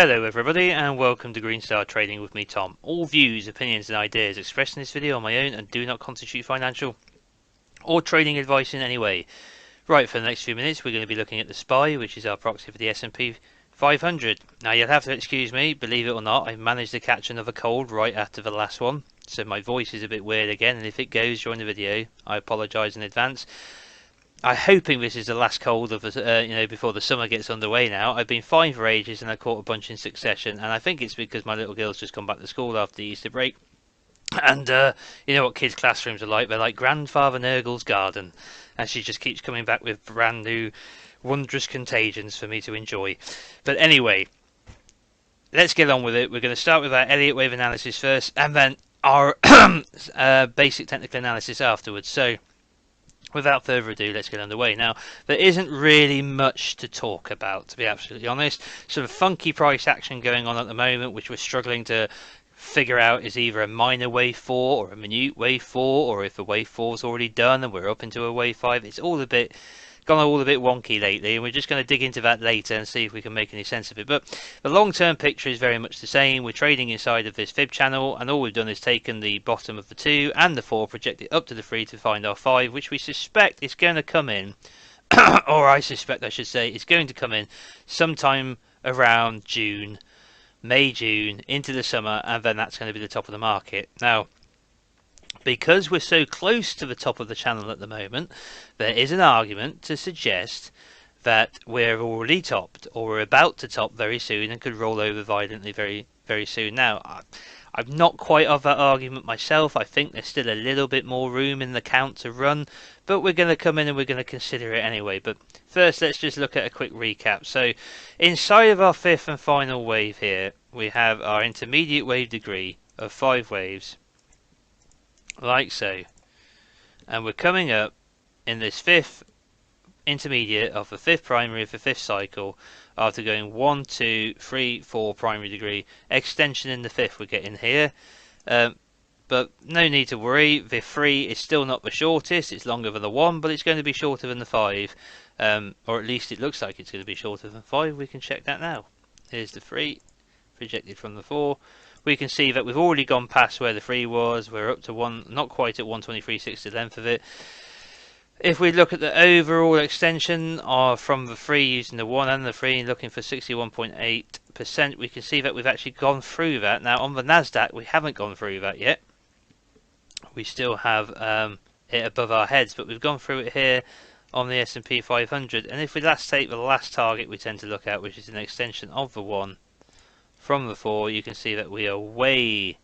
Hello everybody and welcome to Green Star Trading with me, Tom. All views, opinions and ideas expressed in this video are my own and do not constitute financial or trading advice in any way. Right, for the next few minutes we're going to be looking at the SPY, which is our proxy for the S&P 500. Now you'll have to excuse me, believe it or not, I've managed to catch another cold right after the last one. So my voice is a bit weird again, and if it goes during the video, I apologise in advance. I'm hoping this is the last cold of before the summer gets underway now. I've been fine for ages and I caught a bunch in succession, and I think it's because my little girl's just come back to school after the Easter break. And you know what kids' classrooms are like? They're like Grandfather Nurgle's garden, and she just keeps coming back with brand new, wondrous contagions for me to enjoy. But anyway, let's get on with it. We're going to start with our Elliott wave analysis first, and then our basic technical analysis afterwards. So, without further ado, let's get underway. Now, there isn't really much to talk about, to be absolutely honest. Some funky price action going on at the moment, which we're struggling to figure out is either a minor wave 4 or a minute wave 4, or if the wave 4 is already done and we're up into a wave 5. It's all a bit wonky lately, and we're just going to dig into that later and see if we can make any sense of it. But the long-term picture is very much the same. We're trading inside of this fib channel, and all we've done is taken the bottom of the 2 and the 4, projected up to the 3 to find our 5, which we suspect is going to come in, or I suspect I should say, it's going to come in sometime around June, May, June, into the summer, and then that's going to be the top of the market. Now, because we're so close to the top of the channel at the moment, there is an argument to suggest that we're already topped, or we're about to top very soon and could roll over violently very soon. Now, I'm not quite of that argument myself. I think there's still a little bit more room in the count to run, but we're going to come in and we're going to consider it anyway. But first, let's just look at a quick recap. So, inside of our fifth and final wave here, we have our intermediate wave degree of 5 waves, like so, and we're coming up in this fifth intermediate of the fifth primary of the fifth cycle after going 1, 2, 3, 4 primary degree extension in the fifth we're getting here. But no need to worry, the 3 is still not the shortest. It's longer than the 1, but it's going to be shorter than the 5, or at least it looks like it's going to be shorter than 5. We can check that now. Here's the 3 projected from the 4. We can see that we've already gone past where the 3 was. We're up to 1, not quite at 123.6 the length of it. If we look at the overall extension from the 3 using the 1 and the 3 looking for 61.8%, we can see that we've actually gone through that. Now on the Nasdaq we haven't gone through that yet. We still have it above our heads, but we've gone through it here on the S&P 500. And if we take the last target we tend to look at, which is an extension of the 1 from the 4, you can see that we are way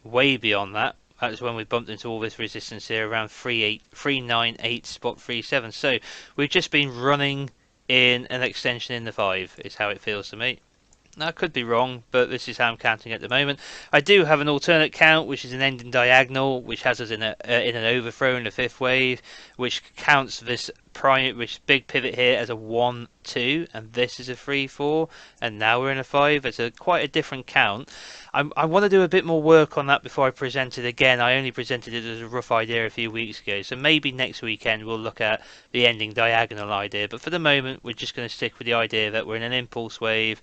beyond that. That's when we bumped into all this resistance here around 398.37. So we've just been running in an extension in the 5 is how it feels to me. Now, I could be wrong, but this is how I'm counting at the moment. I do have an alternate count, which is an ending diagonal, which has us in an overthrow in the 5th wave, which counts this big pivot here as a 1, 2, and this is a 3, 4, and now we're in a 5. It's quite a different count. I want to do a bit more work on that before I present it again. I only presented it as a rough idea a few weeks ago, so maybe next weekend we'll look at the ending diagonal idea. But for the moment, we're just going to stick with the idea that we're in an impulse wave.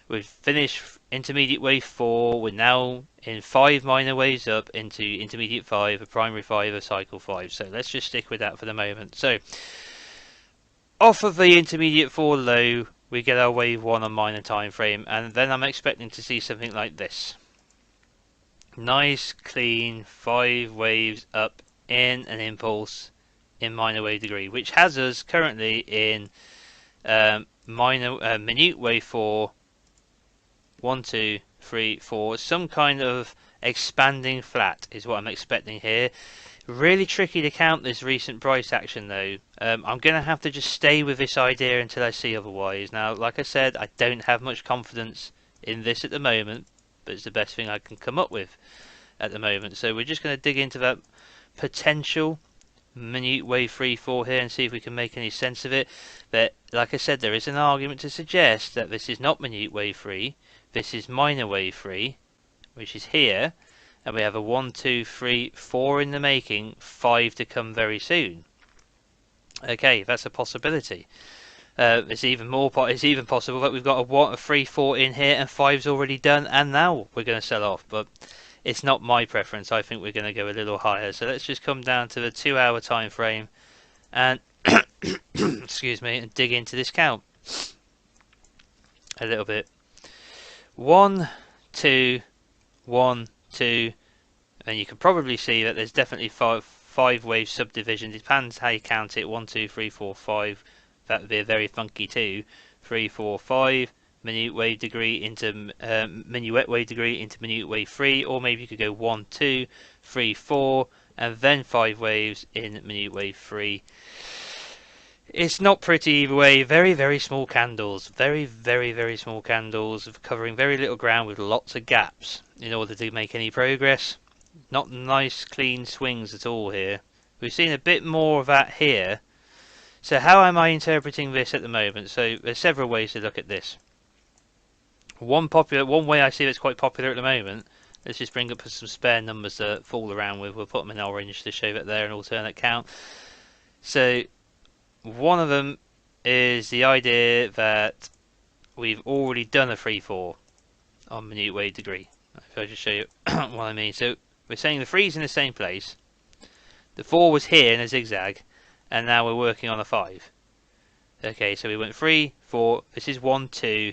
We've finished intermediate wave 4. We're now in 5 minor waves up into intermediate 5, a primary 5, a cycle 5. So let's just stick with that for the moment. So off of the intermediate 4 low, we get our wave 1 on minor time frame, and then I'm expecting to see something like this. Nice, clean 5 waves up in an impulse in minor wave degree, which has us currently in minute wave 4. 1, 2, 3, 4. Some kind of expanding flat is what I'm expecting here. Really tricky to count this recent price action though. I'm going to have to just stay with this idea until I see otherwise. Now, like I said, I don't have much confidence in this at the moment, but it's the best thing I can come up with at the moment. So we're just going to dig into that potential minute wave 3, 4 here and see if we can make any sense of it. But like I said, there is an argument to suggest that this is not minute wave 3. This is minor wave 3, which is here, and we have a 1, 2, 3, 4 in the making, 5 to come very soon. Okay, that's a possibility. It's even more. It's even possible that we've got a 3-4 in here and 5's already done, and now we're going to sell off. But it's not my preference. I think we're going to go a little higher. So let's just come down to the 2-hour time frame and excuse me, and dig into this count a little bit. 1, 2, 1, 2, and you can probably see that there's definitely five wave subdivision. Depends how you count it. 1, 2, 3, 4, 5. That would be a very funky 2. 3, 4, 5. Minute wave degree into minuet wave degree into minute wave 3, or maybe you could go 1, 2, 3, 4, and then 5 waves in minute wave 3. It's not pretty either way. Very, very small candles. Very, very, very small candles covering very little ground with lots of gaps in order to make any progress. Not nice, clean swings at all here. We've seen a bit more of that here. So how am I interpreting this at the moment? So there's several ways to look at this. One way I see that's quite popular at the moment. Let's just bring up some spare numbers to fool around with. We'll put them in orange to show that they're an alternate count. So one of them is the idea that we've already done a 3-4 on minute wave degree. If I just show you what I mean. So we're saying the 3's in the same place. The 4 was here in a zigzag, and now we're working on a 5. Okay, so we went 3, 4. This is 1, 2.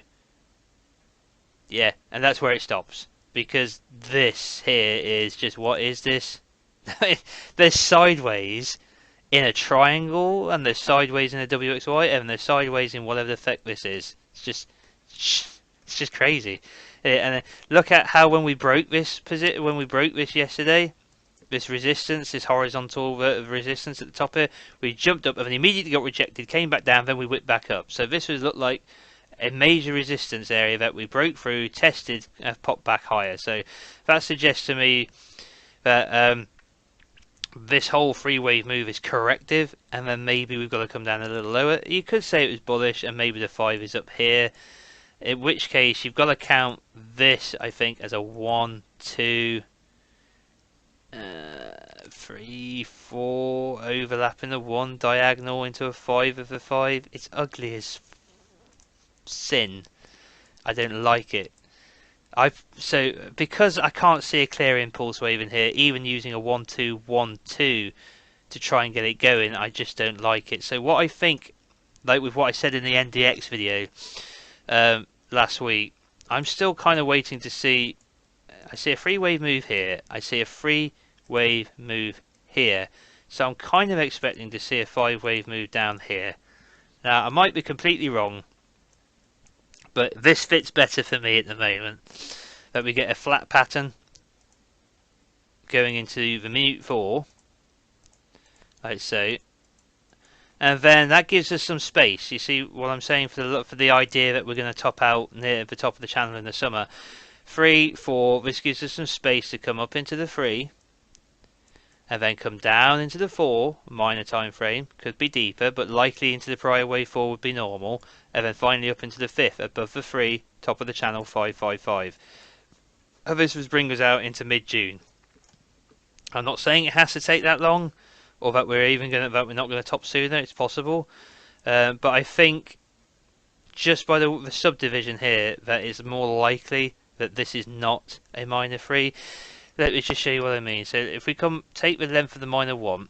Yeah, and that's where it stops, because this here is just, what is this? There's sideways in a triangle, and there's sideways in a WXY, and there's sideways in whatever the effect this is. It's just crazy. And look at how when we broke this yesterday, this resistance, this horizontal resistance at the top here, we jumped up and immediately got rejected, came back down, then we whipped back up. So this would look like a major resistance area that we broke through, tested, and popped back higher. So that suggests to me that this whole 3-wave move is corrective, and then maybe we've got to come down a little lower. You could say it was bullish, and maybe the 5 is up here. In which case, you've got to count this, I think, as a 1, 2, 3, 4, overlapping the 1 diagonal into a 5 of the 5. It's ugly as sin. I don't like it. So because I can't see a clear impulse wave in here, even using a 1, 2, 1, 2 to try and get it going, I just don't like it. So what I think, like with what I said in the NDX video last week, I'm still kind of waiting to see. I see a 3-wave move here. I see a 3-wave move here. So I'm kind of expecting to see a 5-wave move down here. Now I might be completely wrong, but this fits better for me at the moment. That we get a flat pattern going into the minute 4, like so, and then that gives us some space. You see what I'm saying for the idea that we're going to top out near the top of the channel in the summer. 3, 4. This gives us some space to come up into the 3, and then come down into the 4, minor time frame, could be deeper, but likely into the prior wave 4 would be normal, and then finally up into the 5th, above the 3, top of the channel 5, 5, 5. And this would bring us out into mid-June. I'm not saying it has to take that long, or that we're not going to top sooner. It's possible, but I think just by the subdivision here, that is more likely that this is not a minor 3. Let me just show you what I mean. So if we take the length of the minor 1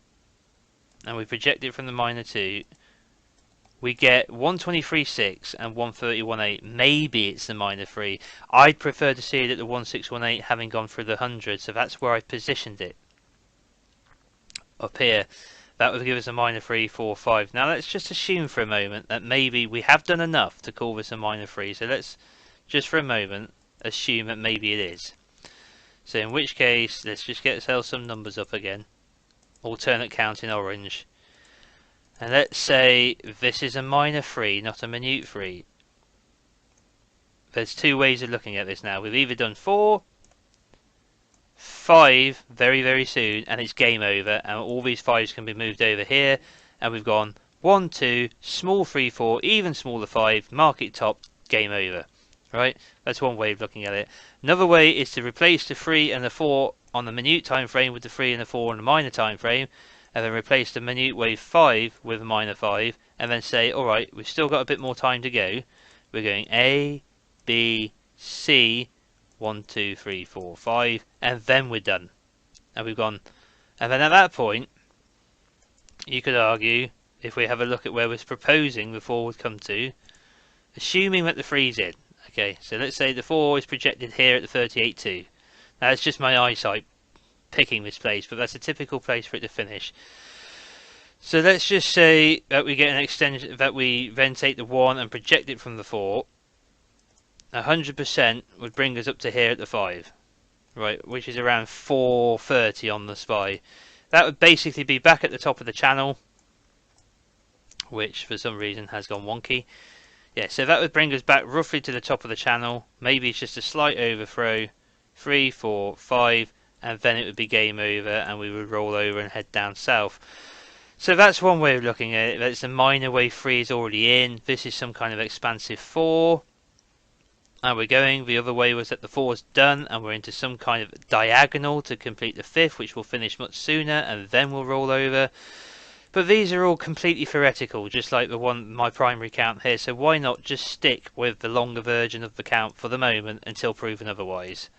and we project it from the minor 2, we get 123.6 and 130.18. Maybe it's the minor 3. I'd prefer to see it at the 1618 having gone through the 100, so that's where I positioned it. Up here, that would give us a minor 3, 4, 5. Now let's just assume for a moment that maybe we have done enough to call this a minor 3. So let's just for a moment assume that maybe it is. So in which case, let's just get ourselves some numbers up again. Alternate count in orange. And let's say this is a minor 3, not a minute 3. There's 2 ways of looking at this now. We've either done 4, 5 very, very soon, and it's game over, and all these 5s can be moved over here, and we've gone 1, 2, small 3, 4, even smaller 5, market top, game over. Right? That's one way of looking at it. Another way is to replace the 3 and the 4 on the minute time frame with the 3 and the 4 on the minor time frame, and then replace the minute wave 5 with a minor 5, and then say, alright, we've still got a bit more time to go. We're going A, B, C, 1, 2, 3, 4, 5, and then we're done. And we've gone, and then at that point, you could argue, if we have a look at where we're proposing the 4 would come to, assuming that the 3's in. Okay, so let's say the 4 is projected here at the 38.2. Now it's just my eyesight picking this place, but that's a typical place for it to finish. So let's just say that we get an extension, that we then take the 1 and project it from the 4. 100% would bring us up to here at the 5, right, which is around 430 on the SPY. That would basically be back at the top of the channel, which for some reason has gone wonky. Yeah, so that would bring us back roughly to the top of the channel. Maybe it's just a slight overthrow. 3, 4, 5, and then it would be game over, and we would roll over and head down south. So that's one way of looking at it. That's the minor wave 3 is already in. This is some kind of expansive 4. And we're going. The other way was that the 4 is done, and we're into some kind of diagonal to complete the 5th, which will finish much sooner, and then we'll roll over. But these are all completely theoretical, just like the one, my primary count here. So why not just stick with the longer version of the count for the moment until proven otherwise?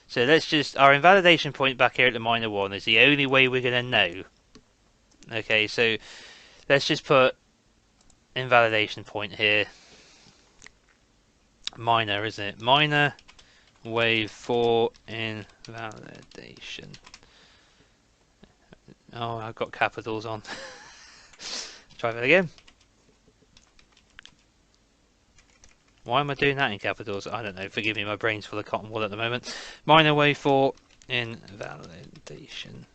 So let's just, our invalidation point back here at the minor 1 is the only way we're going to know. Okay, so let's just put invalidation point here. Minor, isn't it? Minor wave 4 invalidation. Oh, I've got capitals on. Try that again. Why am I doing that in capitals? I don't know. Forgive me, my brain's full of cotton wool at the moment. Minor wave 4 invalidation.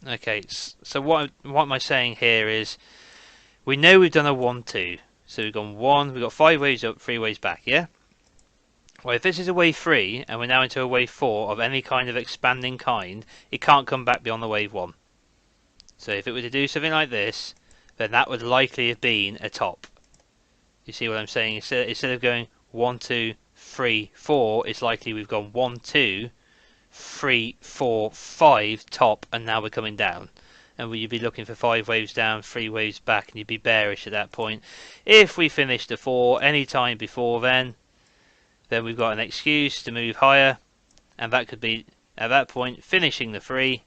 Okay, so what am I saying here is, we know we've done a 1, 2. So we've gone 1, we've got 5 waves up, 3 waves back, yeah? Well, if this is a wave 3, and we're now into a wave 4 of any kind of expanding kind, it can't come back beyond the wave 1. So if it were to do something like this, then that would likely have been a top. You see what I'm saying? Instead of going 1, 2, 3, 4, it's likely we've gone 1, 2, 3, 4, 5 top, and now we're coming down. And you'd be looking for 5 waves down, 3 waves back, and you'd be bearish at that point. If we finish the 4 any time before then we've got an excuse to move higher, and that could be at that point finishing the 3.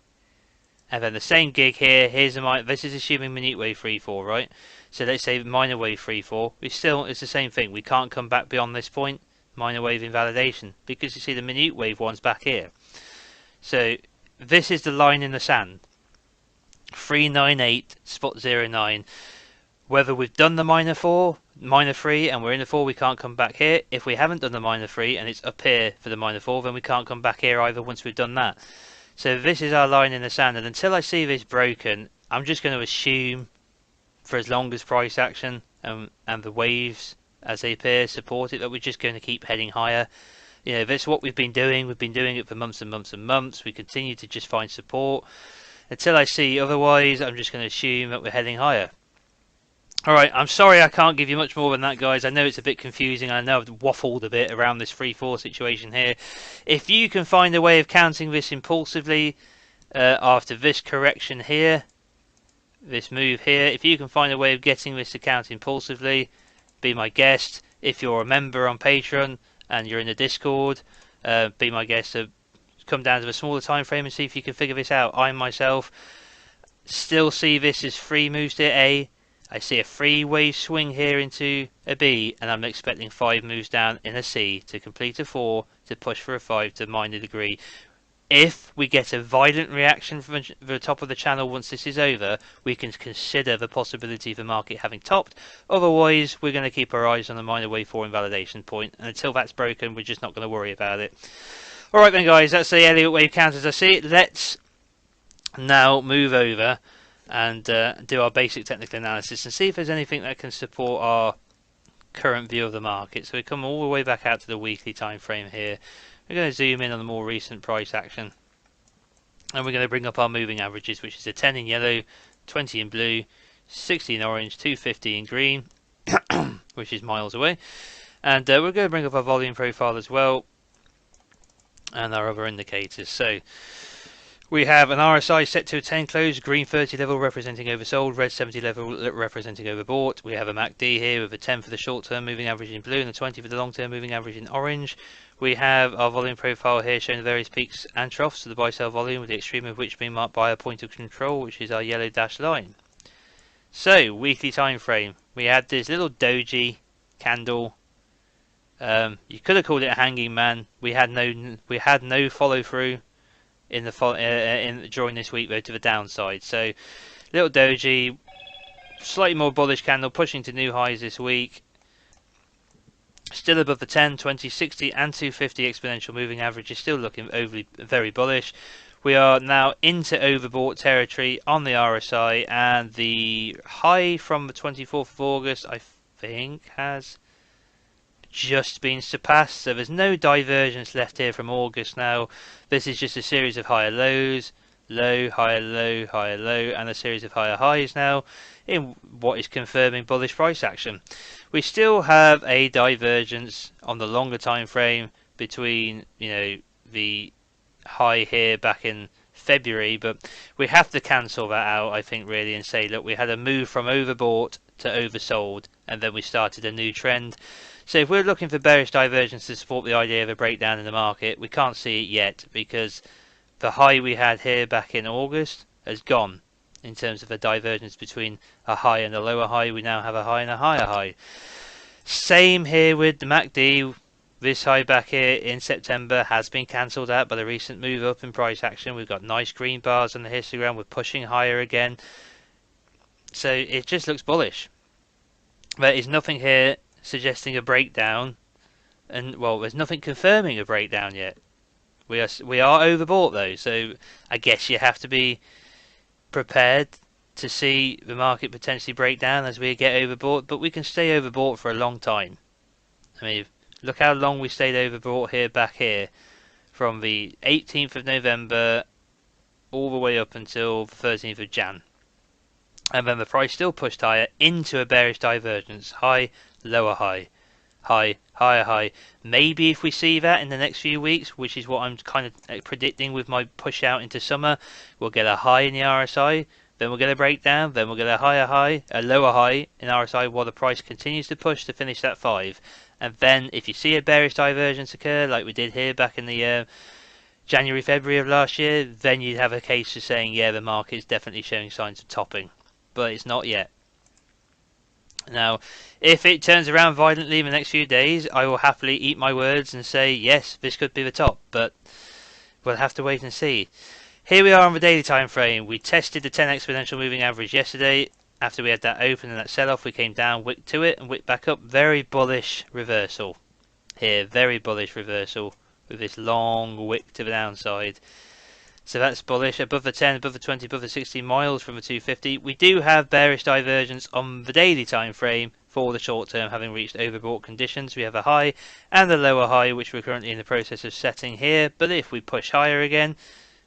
And then the same gig here, this is assuming minute wave 3, 4, right? So let's say minor wave 3, 4. It's the same thing. We can't come back beyond this point, minor wave invalidation, because you see the minute wave one's back here. So this is the line in the sand. 398 spot 09. Whether we've done the minor 3, and we're in the 4, we can't come back here. If we haven't done the minor 3 and it's up here for the minor 4, then we can't come back here either once we've done that. So this is our line in the sand, and until I see this broken, I'm just going to assume, for as long as price action and the waves as they appear support it, that we're just going to keep heading higher. You know, that's what we've been doing. We've been doing it for months and months and months. We continue to just find support. Until I see otherwise, I'm just going to assume that we're heading higher. Alright, I'm sorry I can't give you much more than that, guys. I know it's a bit confusing. I know I've waffled a bit around this 3-4 situation here. If you can find a way of counting this impulsively after this correction here, this move here, if you can find a way of getting this to count impulsively, be my guest. If you're a member on Patreon and you're in the Discord, be my guest to come down to a smaller time frame and see if you can figure this out. I myself still see this as 3 moves to A. I see a 3-wave swing here into a B, and I'm expecting 5 moves down in a C to complete a 4 to push for a 5 to minor degree. If we get a violent reaction from the top of the channel once this is over, we can consider the possibility of the market having topped. Otherwise, we're going to keep our eyes on the minor wave 4 invalidation point, and until that's broken, we're just not going to worry about it. Alright then, guys, that's the Elliott wave count as I see it. Let's now move over and do our basic technical analysis and see if there's anything that can support our current view of the market. So we come all the way back out to the weekly time frame here. We're going to zoom in on the more recent price action, and we're going to bring up our moving averages, which is a 10 in yellow, 20 in blue, 60 in orange, 250 in green, which is miles away. And we're going to bring up our volume profile as well, and our other indicators. So We have an RSI set to a 10 close, green 30 level representing oversold, red 70 level representing overbought. We have a MACD here with a 10 for the short term moving average in blue and a 20 for the long term moving average in orange. We have our volume profile here showing the various peaks and troughs of the buy sell volume, with the extreme of which being marked by a point of control, which is our yellow dashed line. So, weekly time frame. We had this little doji candle. You could have called it a hanging man. We had no follow through in the during this week though to the downside. So little doji, slightly more bullish candle, pushing to new highs this week. Still above the 10, 20, 60 and 250 exponential moving average is still looking very bullish. We are now into overbought territory on the RSI, and the high from the 24th of August I think has just been surpassed, so there's no divergence left here from August now. This is just a series of higher lows, low, higher low, higher low, and a series of higher highs now in what is confirming bullish price action. We still have a divergence on the longer time frame between, the high here back in February, but we have to cancel that out, I think, really, and say, look, we had a move from overbought to oversold, and then we started a new trend. So if we're looking for bearish divergence to support the idea of a breakdown in the market, we can't see it yet, because the high we had here back in August has gone. In terms of a divergence between a high and a lower high, we now have a high and a higher high. Same here with the MACD. This high back here in September has been cancelled out by the recent move up in price action. We've got nice green bars on the histogram. We're pushing higher again. So it just looks bullish. There is nothing here suggesting a breakdown, and well, there's nothing confirming a breakdown yet. We are overbought though, so I guess you have to be prepared to see the market potentially break down as we get overbought, but we can stay overbought for a long time. I mean, look how long we stayed overbought here back here from the 18th of November all the way up until the 13th of Jan. And then the price still pushed higher into a bearish divergence. High, lower high. High, higher high. Maybe if we see that in the next few weeks, which is what I'm kind of predicting with my push out into summer, we'll get a high in the RSI, then we'll get a breakdown, then we'll get a higher high, a lower high in RSI while the price continues to push to finish that 5. And then if you see a bearish divergence occur, like we did here back in the January, February of last year, then you'd have a case for saying, yeah, the market is definitely showing signs of topping. But it's not yet. Now, if it turns around violently in the next few days, I will happily eat my words and say, yes, this could be the top, but we'll have to wait and see. Here we are on the daily time frame. We tested the 10 exponential moving average yesterday. After we had that open and that sell-off, we came down, wicked to it, and wicked back up. Very bullish reversal here, very bullish reversal with this long wick to the downside. So that's bullish, above the 10, above the 20, above the 60 miles from the 250. We do have bearish divergence on the daily time frame for the short term, having reached overbought conditions. We have a high and a lower high, which we're currently in the process of setting here. But if we push higher again,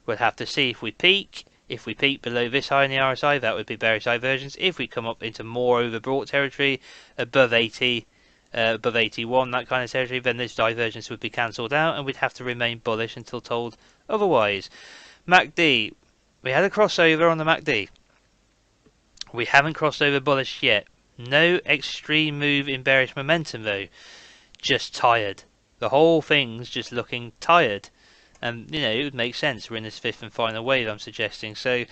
we'll have to see if we peak. If we peak below this high in the RSI, that would be bearish divergence. If we come up into more overbought territory, above 80, above 81, that kind of territory, then this divergence would be cancelled out and we'd have to remain bullish until told otherwise. MACD, we had a crossover on the MACD. We haven't crossed over bullish yet. No extreme move in bearish momentum though. Just tired. The whole thing's just looking tired. And, it would make sense. We're in this 5th and final wave, I'm suggesting. So,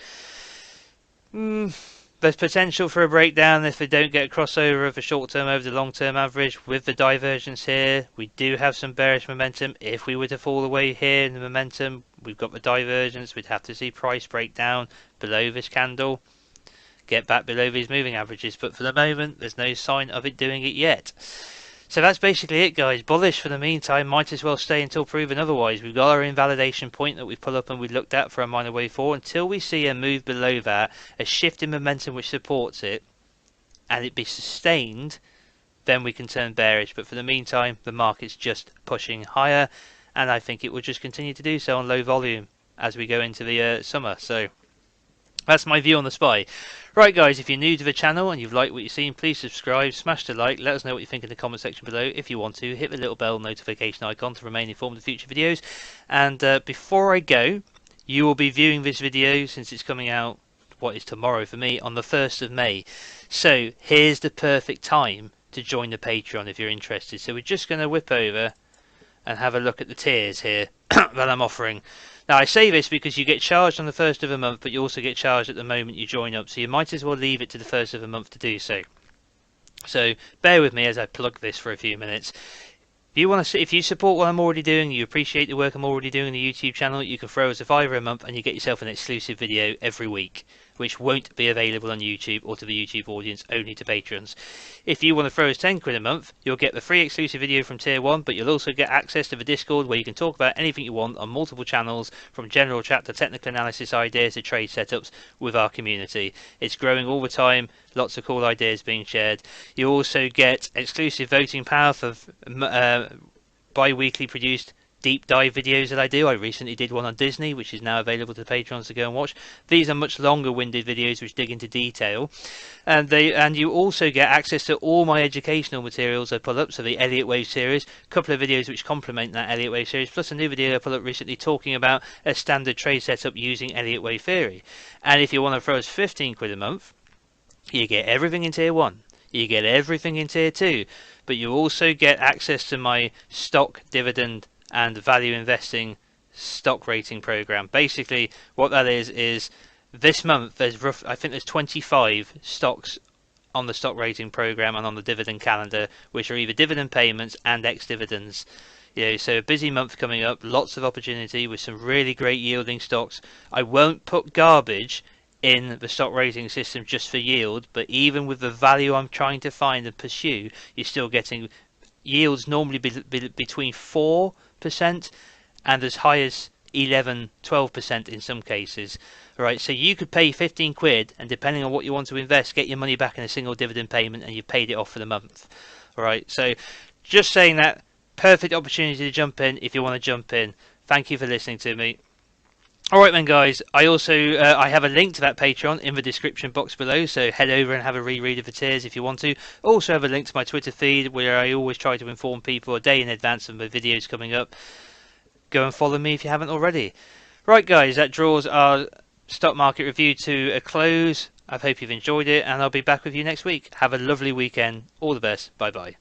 there's potential for a breakdown if they don't get a crossover of the short term over the long term average with the divergence here. We do have some bearish momentum. If we were to fall away here in the momentum, we've got the divergence. We'd have to see price break down below this candle, get back below these moving averages. But for the moment, there's no sign of it doing it yet. So that's basically it, guys. Bullish for the meantime. Might as well stay until proven otherwise. We've got our invalidation point that we pull up and we looked at for a minor wave forward. Until we see a move below that, a shift in momentum which supports it, and it be sustained, then we can turn bearish. But for the meantime, the market's just pushing higher, and I think it will just continue to do so on low volume as we go into the summer. So that's my view on the SPY. Right, guys, if you're new to the channel and you've liked what you've seen, please subscribe, smash the like, let us know what you think in the comment section below. If you want to, hit the little bell notification icon to remain informed of future videos. And before I go, You will be viewing this video, since it's coming out, what is tomorrow for me, on the 1st of May. So here's the perfect time to join the Patreon if you're interested. So we're just going to whip over and have a look at the tiers here that I'm offering. Now I say this because you get charged on the 1st of a month, but you also get charged at the moment you join up, so you might as well leave it to the 1st of a month to do so. So bear with me as I plug this for a few minutes. If you support what I'm already doing, you appreciate the work I'm already doing on the YouTube channel, you can throw us a $5 a month and you get yourself an exclusive video every week, which won't be available on YouTube or to the YouTube audience, only to patrons. If you want to throw us £10 a month, you'll get the free exclusive video from Tier 1, but you'll also get access to the Discord where you can talk about anything you want on multiple channels, from general chat to technical analysis ideas to trade setups with our community. It's growing all the time, lots of cool ideas being shared. You also get exclusive voting power for bi-weekly produced deep dive videos that I do. I recently did one on Disney, which is now available to patrons to go and watch. These are much longer winded videos which dig into detail, and you also get access to all my educational materials I put up. So the Elliott Wave series, a couple of videos which complement that Elliott Wave series, plus a new video I put up recently talking about a standard trade setup using Elliott Wave theory. And if you want to throw us £15 a month, you get everything in Tier 1. You get everything in Tier 2, but you also get access to my stock, dividend and value investing stock rating program. Basically what that is this month I think there's 25 stocks on the stock rating program and on the dividend calendar, which are either dividend payments and ex-dividends. So a busy month coming up, lots of opportunity with some really great yielding stocks. I won't put garbage in the stock rating system just for yield, but even with the value I'm trying to find and pursue, you're still getting yields normally between 4% and as high as 11-12% in some cases. Right, so you could pay £15 and depending on what you want to invest, get your money back in a single dividend payment and you've paid it off for the month. Alright, so just saying that, perfect opportunity to jump in if you want to jump in. Thank you for listening to me. Alright then guys, I also I have a link to that Patreon in the description box below, so head over and have a reread of the tiers if you want to. Also have a link to my Twitter feed where I always try to inform people a day in advance of my videos coming up. Go and follow me if you haven't already. Right guys, that draws our stock market review to a close. I hope you've enjoyed it and I'll be back with you next week. Have a lovely weekend. All the best. Bye bye.